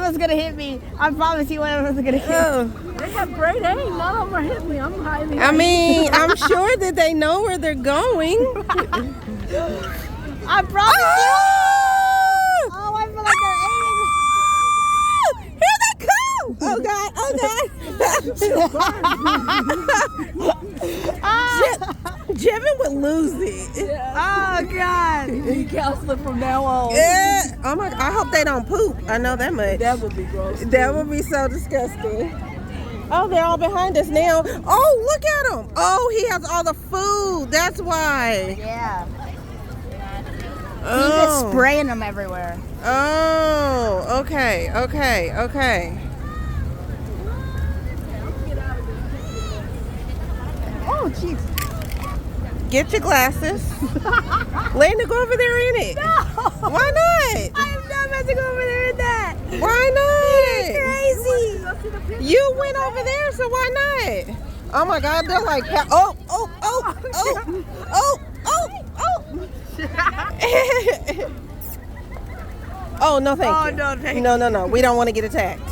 was gonna hit me. I promise you, one of them was gonna hit me. They have great aim. None of them are hitting me. I'm highly. I mean, I'm sure that they know where they're going. I promise you. Oh, I feel like they're aiming. Here they come! Oh God! Jevin would lose it. Oh God! Be counselor from now on. Yeah. Oh my! I hope they don't poop. I know that much. That would be gross. That would be so disgusting. Oh, they're all behind us now. Oh, look at him. Oh, he has all the food. That's why. Yeah. Oh. He's just spraying them everywhere. Oh, okay. Oh, jeez. Get your glasses. Lena, go over there in it. No. Why not? I am not meant to go over there with that. Why not? Crazy. You went over there, so why not? Oh my God, they're like, oh. Oh, no, thank you. no, thank No. We don't want to get attacked.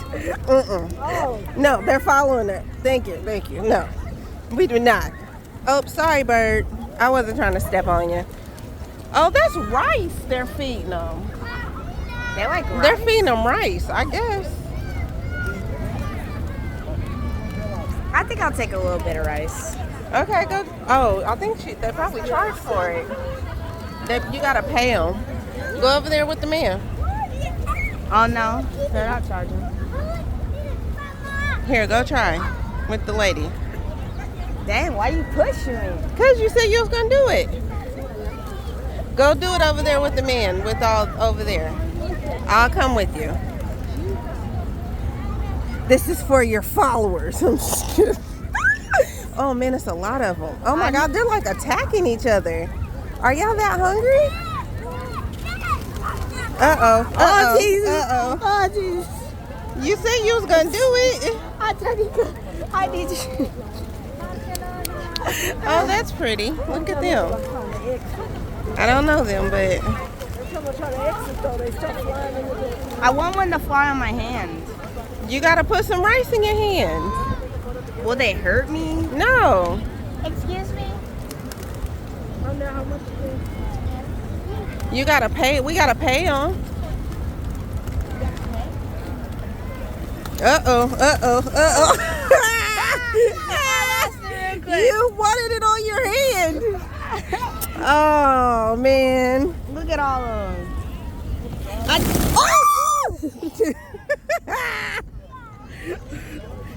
Oh. No, they're following it. Thank you. No, we do not. Oh, sorry, bird. I wasn't trying to step on you. Oh, that's rice they're feeding them. They like rice? They're feeding them rice, I guess. I think I'll take a little bit of rice. Okay, go. Oh, I think they probably charge for it. You gotta pay them. Go over there with the man. Oh no, they're not charging. Here, go try with the lady. Dang, why you pushing me? Cause you said you was gonna do it. Go do it over there with the man, with all over there. I'll come with you. This is for your followers. I'm just kidding. Oh man, it's a lot of them. Oh my God, they're like attacking each other. Are y'all that hungry? Uh-oh. Oh Jesus! Uh-oh. Oh Jesus! You said you was gonna do it. I need you. Oh, that's pretty. Look at them. I don't know them, but I want one to fly on my hand. you gotta put some rice in your hand. Will they hurt me? No. Excuse me? You gotta pay. We gotta pay them. Uh-oh. You wanted it on your hand. Oh, man. Look at all of them.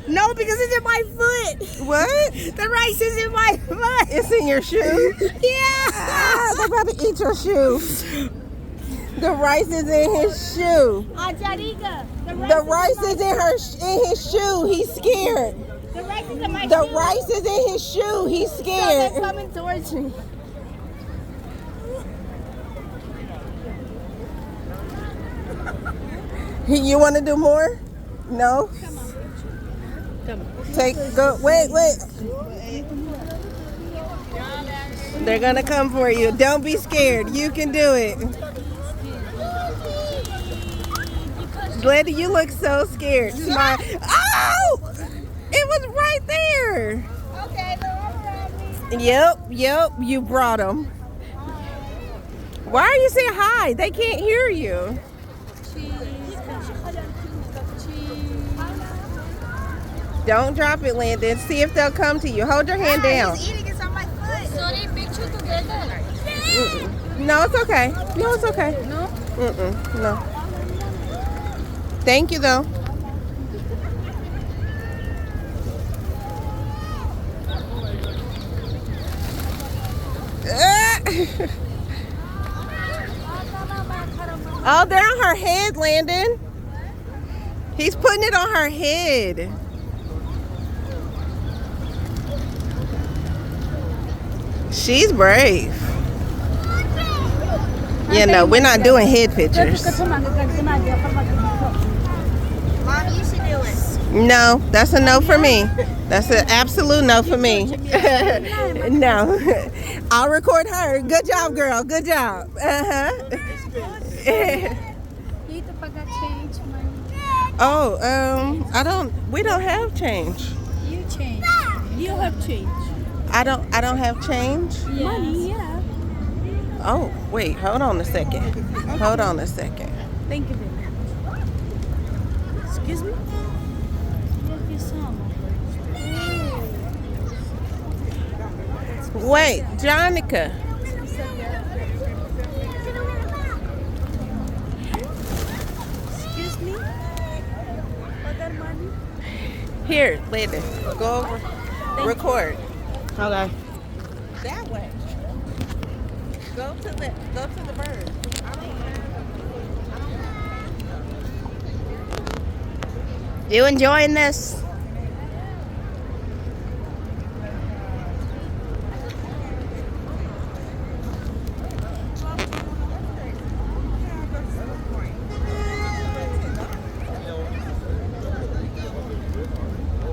No, because it's in my foot. What? The rice is in my foot. It's in your shoe? Yeah. They're about to eat your shoe. The rice is in his shoe. The rice is in his shoe. He's scared. The rice is in my The rice is in his shoe. He's scared. They're coming towards me. You want to do more? No? Wait. They're going to come for you. Don't be scared. You can do it. Lady, you look so scared. Smile. Oh! It was right there. Okay, they're all around me. Yep. You brought them. Why are you saying hi? They can't hear you. Don't drop it, Landon. See if they'll come to you. Hold your hand down. He's eating it on my foot. Sorry, picture together. No, it's okay. No. No. Thank you, though. Oh, they're on her head, Landon. He's putting it on her head. She's brave. Yeah, no, we're not doing head pictures. Mom, you should do it. No, that's a no for me. That's an absolute no for me. No. I'll record her. Good job, girl. Good job. Oh, we don't have change. You change. You have change. I don't have change. Money, yeah. Oh, wait, hold on a second. Hold on a second. Thank you very much. Excuse me? Thank you so much. Wait, Jonica. Excuse me? Other money? Here, lady, go over. Record. Okay. That way. Go to the bird. You enjoying this?